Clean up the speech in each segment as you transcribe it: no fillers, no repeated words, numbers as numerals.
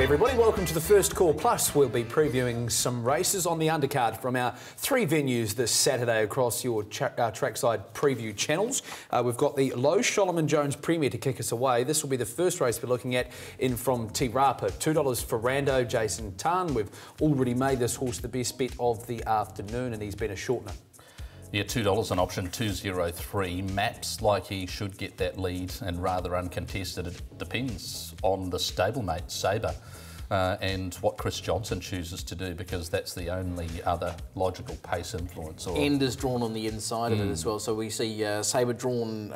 everybody, welcome to the First Call Plus. We'll be previewing some races on the undercard from our 3 venues this Saturday across your trackside preview channels. We've got the Low Solomon Jones Premier to kick us away. This will be the first race we're looking at in from Te Rapa. $2 for Rando, Jason Tan. We've already made this horse the best bet of the afternoon and he's been a shortener. Yeah, $2 on option 203. Maps like he should get that lead and rather uncontested. It depends on the stablemate, Sabre, and what Chris Johnson chooses to do, because that's the only other logical pace influence. End is drawn on the inside of it as well. So we see Sabre drawn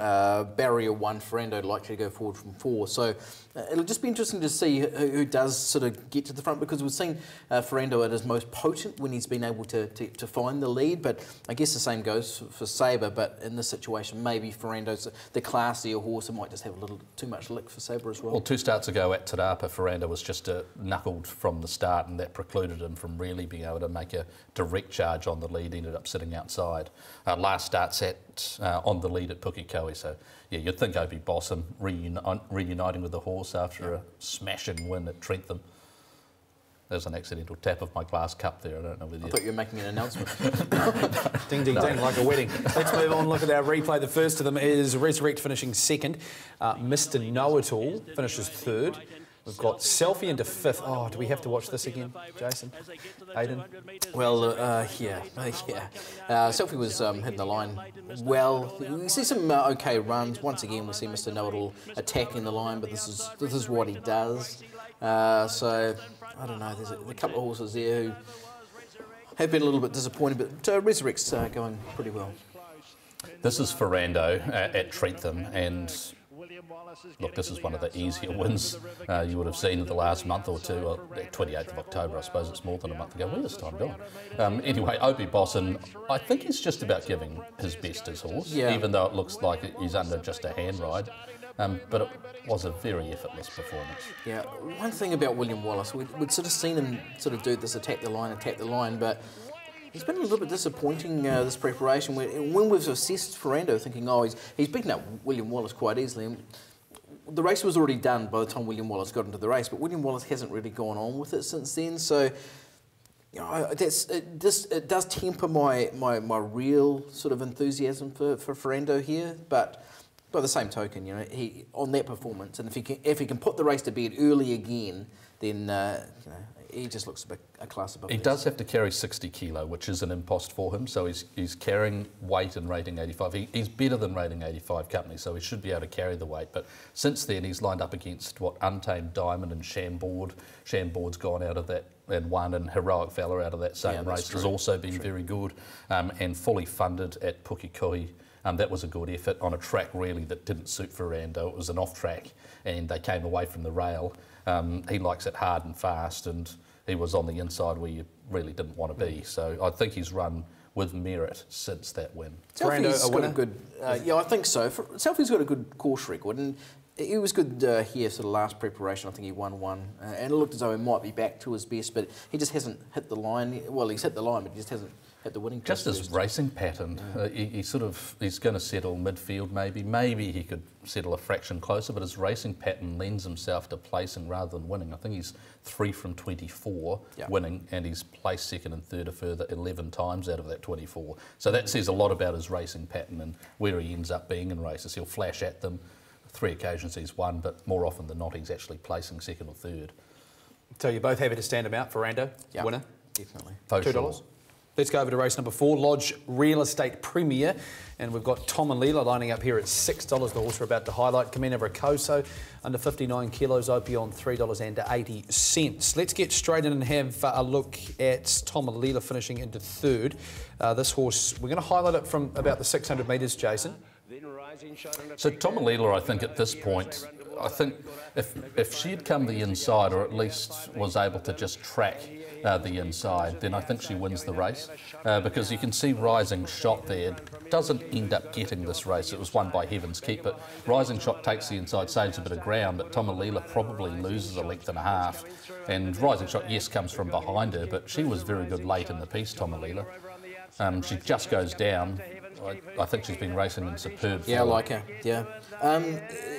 barrier 1, Ferrando likely to go forward from 4. So it'll just be interesting to see who does sort of get to the front, because we've seen Ferrando at his most potent when he's been able to find the lead. But I guess the same goes for Sabre. But in this situation, maybe Ferrando's the classier horse and might just have a little too much lick for Sabre as well. Well, 2 starts ago at Te Rapa, Ferrando was just knuckled from the start, and that precluded him from really being able to make a direct charge on the lead. Ended up sitting outside. Last start sat on the lead at Pukekohe, so yeah, you'd think Opie Bosson reuniting with the horse after a smashing win at Trentham. There's an accidental tap of my glass cup there. I don't know whether I thought you were making an announcement. Ding, ding, ding, like a wedding. Let's move on, look at our replay. The first of them is Resurrect finishing second. Mr. Know-It-All finishes third. We've got Selfie into fifth. Oh, do we have to watch this again, Jason? Aidan? Well, yeah. Selfie was hitting the line well. We see some okay runs. Once again, we see Mr. Know-It-All attacking the line, but this is what he does. So, I don't know, there's a couple of horses there who have been a little bit disappointed, but Resurrect's going pretty well. This is Ferrando at Trentham, and look, this is one of the easier wins you would have seen in the last month or two. Well, 28th of October, I suppose it's more than a month ago. Where's this time gone? Anyway, Opie Bosson, I think he's just about giving his best his horse, even though it looks like he's under just a hand ride. But it was a very effortless performance. Yeah, one thing about William Wallace, we'd sort of seen him sort of do this attack the line, but he's been a little bit disappointing this preparation. When we've assessed Ferrando, thinking, oh, he's beaten up William Wallace quite easily. And the race was already done by the time William Wallace got into the race, but William Wallace hasn't really gone on with it since then. So, you know, it does temper my real sort of enthusiasm for Ferrando here, but by the same token, you know, he on that performance, and if he can put the race to bed early again, then you know, he just looks a class above. He does have to carry 60 kilo, which is an impost for him. So he's carrying weight in rating 85. He's better than rating 85 company, so he should be able to carry the weight. But since then, he's lined up against Untamed Diamond and Chambord. Chambord's gone out of that and won, and Heroic Valor out of that same race has also been very good, and fully funded at Pukekohe. That was a good effort on a track really that didn't suit Ferrando. It was an off track and they came away from the rail. He likes it hard and fast, and he was on the inside where you really didn't want to be. So I think he's run with merit since that win. Selfie's got a good, yeah, I think so. Selfie's got a good course record, and he was good here for the last preparation. I think he won one, and it looked as though he might be back to his best, but he just hasn't hit the line. Well, he's hit the line, but he just hasn't hit the winning. Just his racing pattern, he's going to settle midfield maybe. Maybe he could settle a fraction closer, but his racing pattern lends himself to placing rather than winning. I think he's 3 from 24 winning, and he's placed second and third a further 11 times out of that 24. So that says a lot about his racing pattern and where he ends up being in races. He'll flash at them. 3 occasions he's won, but more often than not he's actually placing second or third. So you're both happy to stand him out, Ferrando, winner? Definitely. $2. Sure. Let's go over to race number 4, Lodge Real Estate Premier, and we've got Tom and Leela lining up here at $6. The horse we're about to highlight, Camino Ricoso, under 59 kilos, Opie on $3.80. Let's get straight in and have a look at Tom and Leela finishing into third. This horse, we're going to highlight it from about the 600 metres, Jason. So Tom and Leela, I think at this point, I think if she had come the inside, or at least was able to just track the inside, then I think she wins the race, because you can see Rising Shot there doesn't end up getting this race. It was won by Heaven's Keep, but Rising Shot takes the inside, saves a bit of ground, but Tomalila probably loses a length and a half, and Rising Shot, yes, comes from behind her, but she was very good late in the piece, Tomalila. She just goes down, I think she's been racing in superb form. Yeah, I like her. Yeah.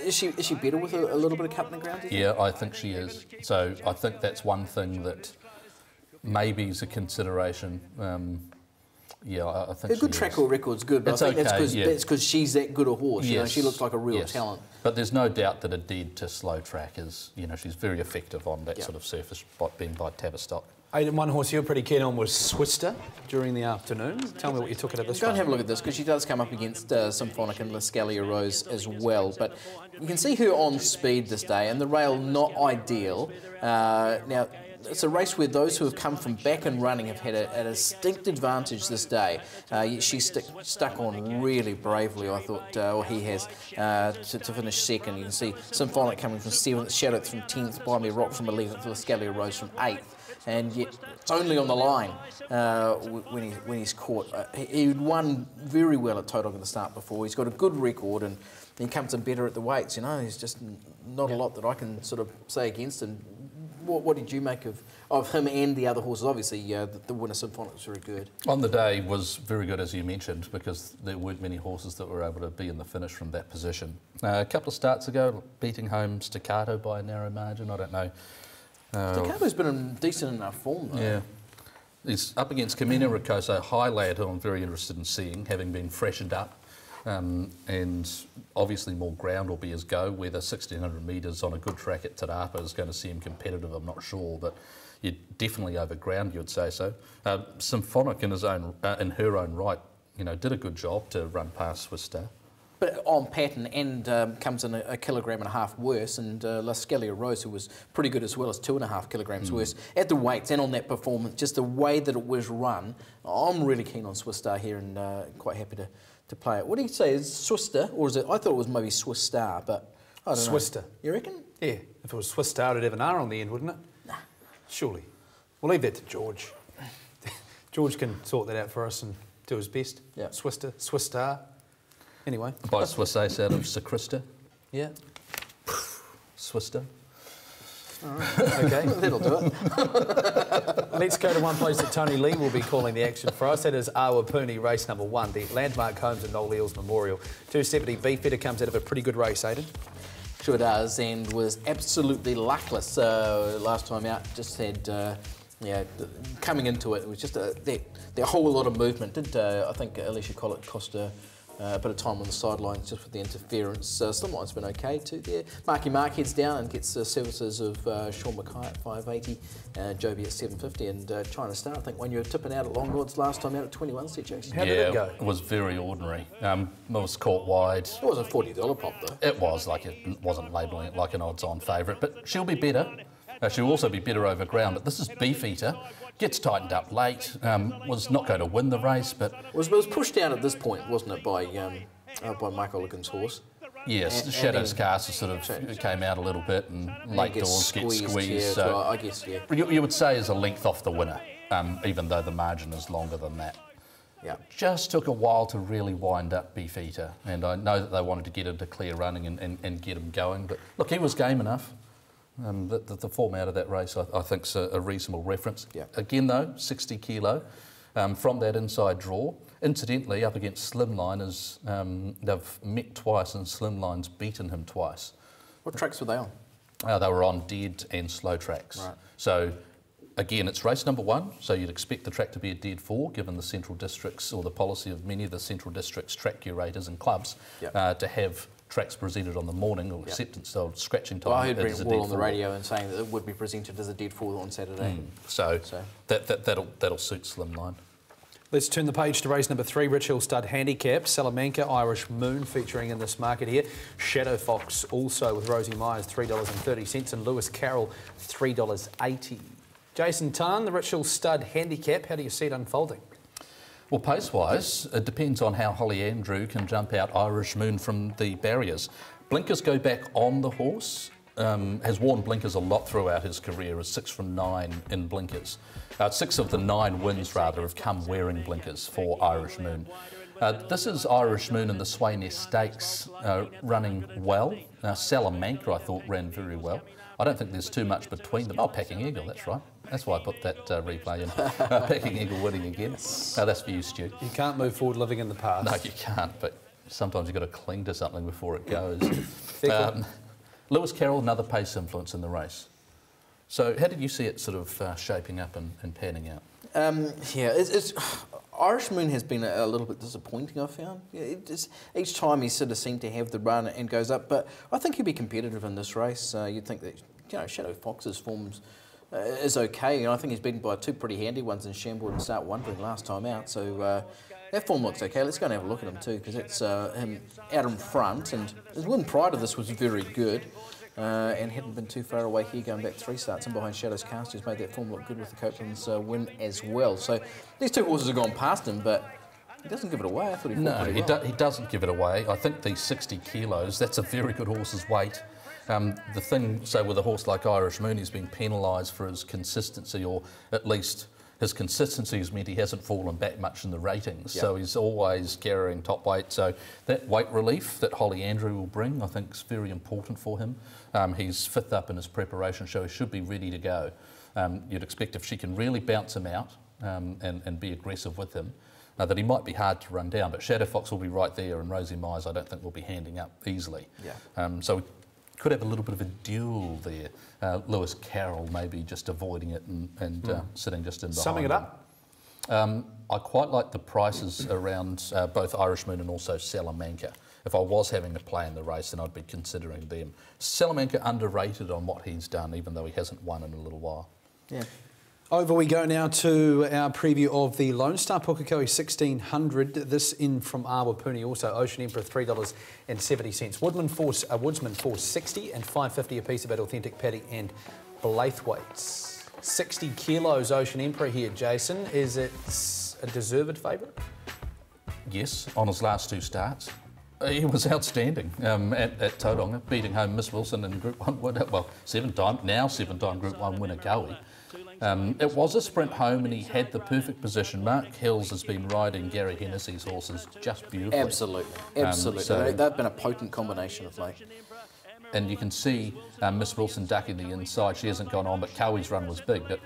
Is she better with a little bit of cut in the ground? Yeah, I think she is. So I think that's one thing that maybe is a consideration. Yeah, I think a good track record's good, but it's I think okay, that's because she's that good a horse. Yes. You know, she looks like a real talent. But there's no doubt that a dead to slow track is, you know, she's very effective on that sort of surface, being by Tavistock. One horse you were pretty keen on was Swister during the afternoon. Tell me what you took out of this Go one. and have a look at this, because she does come up against Symphonic and Lascalia Rose as well. But you can see her on speed this day, and the rail not ideal. Now, it's a race where those who have come from back and running have had a distinct advantage this day. She stuck on really bravely, I thought, or he has, to finish second. You can see Symphonic coming from 7th, Shadow from 10th, Buy Me Rock from 11th, Lascalia Rose from 8th. And yet it's only on the line when he's caught. He'd won very well at Totog at the start before. He's got a good record, and he comes in better at the weights. You know, there's just not a lot that I can sort of say against him. What did you make of him and the other horses? Obviously, the winner Symphonic was very good. On the day was very good, as you mentioned, because there weren't many horses that were able to be in the finish from that position. A couple of starts ago, beating home Staccato by a narrow margin. I don't know. Staccato's been in decent enough form, though. Yeah. He's up against Camino Rocoso, high lad, who I'm very interested in seeing, having been freshened up. And obviously more ground will be his go. Whether 1,600 metres on a good track at Te Rapa is going to see him competitive, I'm not sure, but you'd definitely over ground, you'd say so. Symphonic in her own right, you know, did a good job to run past Swiss Star. But on pattern, and comes in a kilogram and a half worse, and Lascalia Rose, who was pretty good as well, is 2.5 kilograms worse at the weights and on that performance. Just the way that it was run, I'm really keen on Swiss Star here, and quite happy to play it. What do you say? Is it Swiss Star, or is it? I thought it was maybe Swiss Star, but I don't know. Swister. You reckon? Yeah. If it was Swiss Star, it'd have an R on the end, wouldn't it? Nah. Surely. We'll leave that to George. George can sort that out for us and do his best. Yeah. Swister, Swiss Star. Anyway. By Swiss Ace out of Sacrista. Yeah. Swister. All right. Okay. That'll do it. Let's go to one place that Tony Lee will be calling the action for us. That is Awapuni race number 1, the Landmark Homes and Noel Eels Memorial. 270 Beefeater comes out of a pretty good race, Aidan. Sure does, and was absolutely luckless last time out. Just had, coming into it, it was just that whole lot of movement. I think Alicia Collett cost her a bit of time on the sidelines just with the interference. Slimline's been okay too there. Marky Mark heads down and gets services of Sean Mackay at 580, Joby at 750, and China Star, I think, when you were tipping out at Long Lords last time out at 21, said Jason. How did it go? It was very ordinary. It was caught wide. It was a $40 pop though. It was, like, it wasn't labelling it like an odds-on favourite, but she'll be better. She'll also be better over ground, but this is Beefeater. Gets tightened up late, was not going to win the race, but... It was pushed down at this point, wasn't it, by Mike Olligan's horse? Yes, Shadow's Castle sort of came out a little bit, and late doors get squeezed. Yeah, so I guess, yeah. You would say is a length off the winner, even though the margin is longer than that. Yeah. Just took a while to really wind up Beefeater, and I know that they wanted to get into clear running and get him going, but look, he was game enough. The form out of that race, I think, is a reasonable reference. Yeah. Again, though, 60 kilo from that inside draw. Incidentally, up against Slimline, they've met twice and Slimline's beaten him twice. What tracks were they on? They were on dead and slow tracks. Right. So, again, it's race number 1, so you'd expect the track to be a dead 4, given the central districts, or the policy of many of the central districts' track curators and clubs, to have tracks presented on the morning or acceptance of scratching time. Well, I heard Brent as a Wall dead on the 4. radio and saying that it would be presented as a dead 4 on Saturday. So that'll suit Slimline. Let's turn the page to race number 3, Rich Hill Stud Handicap. Salamanca Irish Moon featuring in this market here. Shadow Fox also with Rosie Myers, $3.30, and Lewis Carroll, $3.80. Jason Tan, the Rich Hill Stud Handicap, how do you see it unfolding? Well, pace-wise, it depends on how Holly Andrew can jump out Irish Moon from the barriers. Blinkers go back on the horse. Has worn blinkers a lot throughout his career, is 6 from 9 in blinkers. 6 of the 9 wins, rather, have come wearing blinkers for Irish Moon. This is Irish Moon in the Swayness Stakes running well. Salamanca, I thought, ran very well. I don't think there's too much between them. Oh, Packing Eagle, that's right. That's why I put that replay in. Packing Eagle winning again. No, that's for you, Stu. You can't move forward living in the past. No, you can't, but sometimes you've got to cling to something before it goes. Lewis Carroll, another pace influence in the race. So how did you see it sort of shaping up and panning out? Irish Moon has been a little bit disappointing, I found. Each time he sort of seemed to have the run and goes up, but I think he'll be competitive in this race. You'd think that Shadow Fox's forms is okay, and I think he's beaten by two pretty handy ones in Chambord and Start Wondering last time out, so that form looks okay. Let's go and have a look at him too, because it's him out in front, and his win prior to this was very good. And hadn't been too far away here, going back 3 starts and behind Shadow's Cast, who's made that form look good with the Copeland's win as well. So these two horses have gone past him, but he doesn't give it away. I thought he fought pretty well. He doesn't give it away. I think the 60 kilos, that's a very good horse's weight. The thing, say, with a horse like Irish Moon, he's been penalised for his consistency, or at least his consistency has meant he hasn't fallen back much in the ratings. Yep. So he's always carrying top weight. So that weight relief that Holly Andrew will bring, I think, is very important for him. He's 5th up in his preparation, so he should be ready to go. You'd expect if she can really bounce him out and be aggressive with him, that he might be hard to run down. But Shadow Fox will be right there, and Rosie Myers I don't think will be handing up easily. Yeah. So could have a little bit of a duel there. Lewis Carroll maybe just avoiding it and sitting just in behind. Summing it up? I quite like the prices around both Irish Moon and also Salamanca. If I was having a play in the race, then I'd be considering them. Salamanca underrated on what he's done, even though he hasn't won in a little while. Yeah. Over we go now to our preview of the Lone Star Pukekohe 1600. This in from Awapuni, also Ocean Emperor $3.70. Woodsman $4.60 and $5.50 a piece about Authentic Paddy and Blaithwaites. 60 kilos Ocean Emperor here, Jason. Is it a deserved favourite? Yes, on his last 2 starts. He was outstanding at Tauranga, beating home Miss Wilson in Group 1 winner, well, 7-time Group 1 winner Gowie. It was a sprint home and he had the perfect position. Mark Hills has been riding Gary Hennessy's horses just beautifully. Absolutely. So they've been a potent combination of late. And you can see Miss Wilson ducking the inside. She hasn't gone on, but Cowie's run was big. But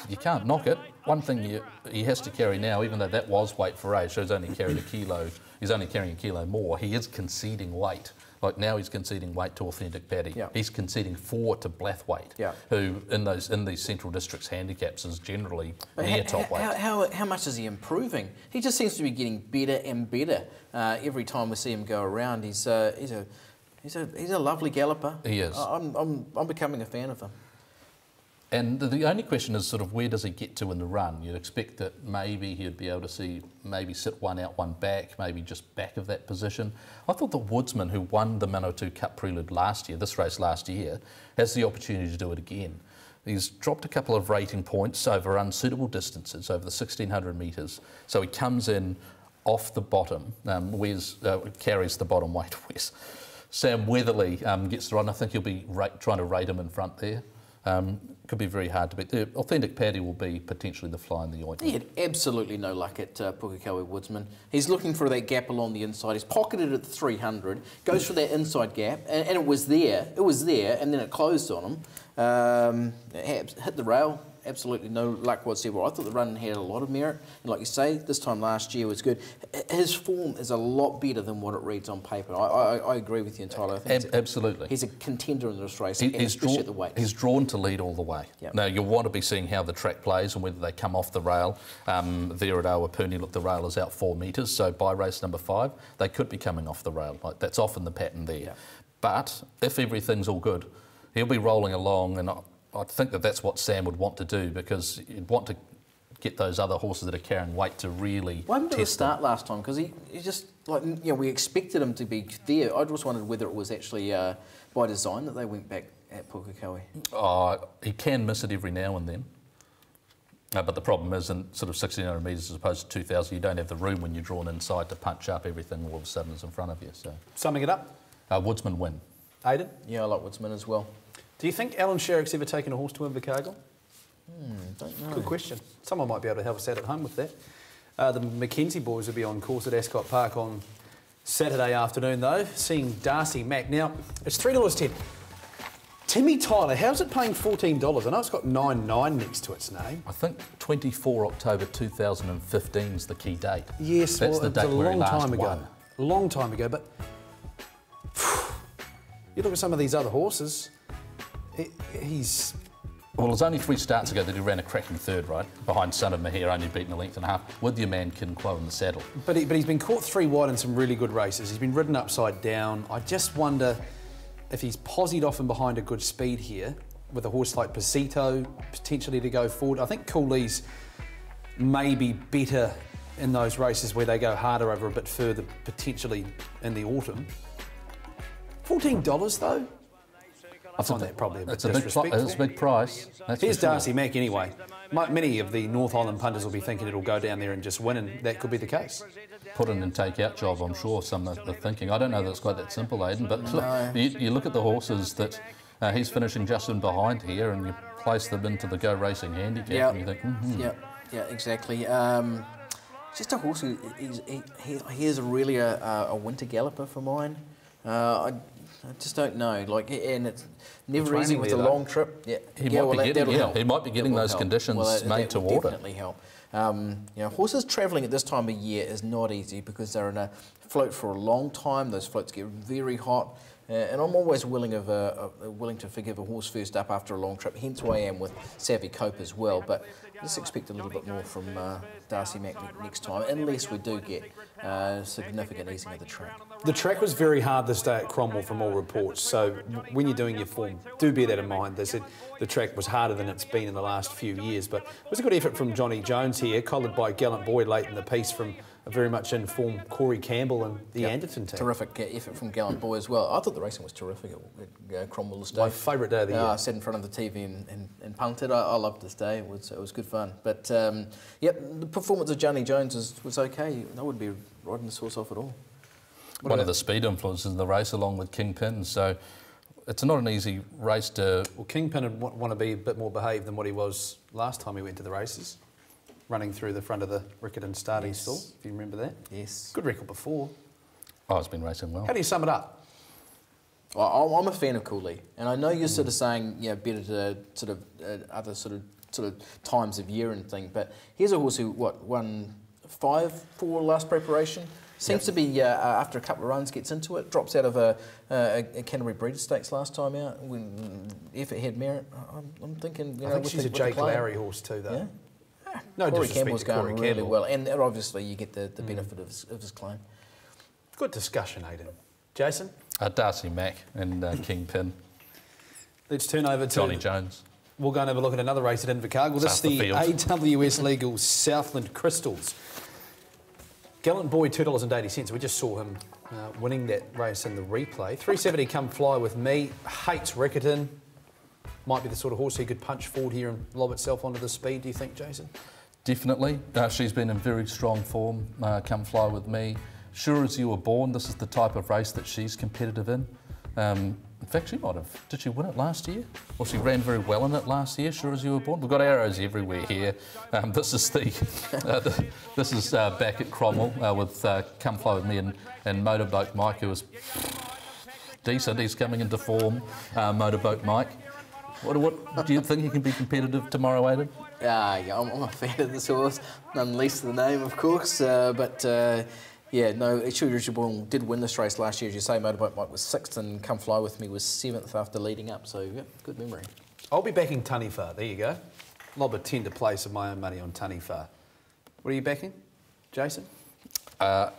you can't knock it. One thing he has to carry now, even though that was weight for age, so he's only carried a kilo, he's only carrying a kilo more, he is conceding weight. Like now he's conceding weight to Authentic Paddy. Yeah. He's conceding 4 to Blaithwaite, who in these Central Districts handicaps is generally near top weight. How much is he improving? He just seems to be getting better and better every time we see him go around. He's a lovely galloper. He is. I'm becoming a fan of him. And the only question is sort of where does he get to in the run? You'd expect that maybe he'd be able to sit 1 out, 1 back, maybe just back of that position. I thought the Woodsman, who won the Manawatu Cup Prelude this race last year, has the opportunity to do it again. He's dropped a couple of rating points over unsuitable distances, over the 1600 metres. So he comes in off the bottom, carries the bottom weight. Sam Weatherly gets the run. I think he'll be trying to rate him in front there. Could be very hard to beat. The Authentic Paddy will be potentially the fly in the ointment. He had absolutely no luck at Pukekohe Woodsman. He's looking for that gap along the inside. He's pocketed at the 300, goes for that inside gap, and it was there. It was there, and then it closed on him. Hit the rail. Absolutely no luck whatsoever. I thought the run had a lot of merit, and like you say, this time last year was good. His form is a lot better than what it reads on paper. I agree with you entirely. I think absolutely. He's a contender in this race, especially at the weight. He's drawn to lead all the way. Yep. Now, you'll want to be seeing how the track plays and whether they come off the rail. There at Awapuni, look, the rail is out 4 metres, so by race number 5, they could be coming off the rail. Like, that's often the pattern there. Yep. But if everything's all good, he'll be rolling along, and I think that's what Sam would want to do, because you'd want to get those other horses that are carrying weight to really Why didn't he start last time? Because he just, we expected him to be there. I just wondered whether it was actually by design that they went back at Pukekohe. He can miss it every now and then. But the problem is, in sort of 1600 metres as opposed to 2000, you don't have the room when you're drawn inside to punch up everything all of a sudden is in front of you. So, summing it up? Woodsman win. Aidan? Yeah, I like Woodsman as well. Do you think Alan Sherrick's ever taken a horse to Invercargill? Don't know. Good question. Someone might be able to help us out at home with that. The Mackenzie boys will be on course at Ascot Park on Saturday afternoon, though, seeing Darcy Mack. Now, it's $3.10. Timmy Tyler, how's it paying $14? I know it's got 99 next to its name. I think 24 October 2015 is the key date. Yes, that's well, the it's date a where he long last time ago. won. A long time ago, but you look at some of these other horses, he's... Well, it was only 3 starts ago that he ran a cracking third, right? Behind Son of Mahir, only beaten a length and a half, with your man Kin Kuo in the saddle. But he's been caught 3 wide in some really good races. He's been ridden upside down. I just wonder if he's posied off and behind a good speed here, with a horse like Pasito potentially to go forward. I think Cooley's may be better in those races where they go harder over a bit further, potentially in the autumn. $14 though? I find that probably a bit disrespectful. It's a big price. Here's Darcy Mack anyway. Many of the North Island punters will be thinking it'll go down there and just win, and that could be the case. Put in and take out job, I'm sure some are thinking. I don't know that it's quite that simple, Aidan, but look, you look at the horses that he's finishing just in behind here, and you place them into the Go Racing handicap, and you think, Yeah, exactly. Just a horse who he is really a winter galloper for mine. I just don't know. Like, and it's never easy with a long trip. Yeah, he might be getting those conditions made to water. Definitely help. You know, horses travelling at this time of year is not easy because they're in a float for a long time. Those floats get very hot. And I'm always willing to forgive a horse first up after a long trip, hence why I am with Savvy Cope as well. But let's expect a little bit more from Darcy Mack next time, unless we do get significant easing of the track. The track was very hard this day at Cromwell from all reports, so when you're doing your form, do bear that in mind. They said the track was harder than it's been in the last few years, but it was a good effort from Johnny Jones here, collared by Gallant Boy late in the piece from a very much informed Corey Campbell and the Anderton team. Terrific effort from Gallant Boy as well. I thought the racing was terrific at Cromwell this day. My favourite day of the year. I sat in front of the TV and punted. I loved this day. It was good fun. But the performance of Johnny Jones was okay. I wouldn't be riding this horse off at all. One of the speed influences in the race, along with Kingpin. So it's not an easy race to... Well, Kingpin would want to be a bit more behaved than what he was last time he went to the races, running through the front of the Riccarton starting stall, if you remember that. Yes. Good record before. Oh, it's been racing well. How do you sum it up? Well, I'm a fan of Cooley, and I know you're sort of saying, better to sort of other sort of times of year and thing, but here's a horse who won 5 for last preparation. Seems to be after a couple of runs gets into it, drops out of a Canterbury Breeders' Stakes last time out. If it had merit, I'm thinking. I think she's a Jake Lowry horse too, though. Yeah. No Corey disrespect Campbell's to Corey going really Campbell. well, and obviously you get the benefit of his claim. Good discussion, Aidan. Jason? Darcy Mack and Kingpin. Let's turn over to Johnny Jones. We'll go and have a look at another race at Invercargill. This is the AWS Legal Southland Crystals. Gallant Boy, $2.80. We just saw him winning that race in the replay. 370 Come Fly With Me. Hates Riccarton. Might be the sort of horse who could punch forward here and lob itself onto the speed, do you think, Jason? Definitely. She's been in very strong form. Come Fly With Me. Sure As You Were Born, this is the type of race that she's competitive in. In fact, she might have. Did she win it last year? Well, she ran very well in it last year. Sure As You Were Born. We've got arrows everywhere here. This is this is back at Cromwell with Come Fly With Me and Motorboat Mike, who was decent. He's coming into form. Motorboat Mike. What do you think he can be competitive tomorrow, Aidan? Yeah, I'm a fan of this horse, none least the name, of course. Yeah, no, Sure As You Were Born did win this race last year, as you say. Motorboat Mike was 6th and Come Fly With Me was 7th after leading up, so yeah, good memory. I'll be backing Taniwha, there you go. Lob a tender place of my own money on Taniwha. What are you backing, Jason? I'm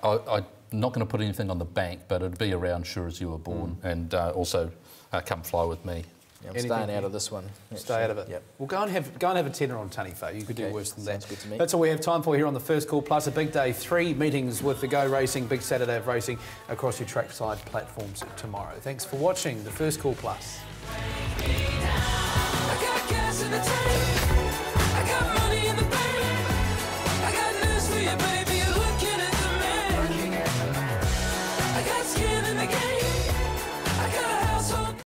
not going to put anything on the bank, but it'd be around Sure As You Were Born and also Come Fly With Me. Yeah, I'm staying out of this one. Stay out of it. Yep. Well, go and have a tenner on Taniwha. You could do worse than that. Sounds good to me. That's all we have time for here on the First Call Plus. A big day, 3 meetings with the Go Racing, big Saturday of racing across your trackside platforms tomorrow. Thanks for watching the First Call Plus. I got gas in the tank.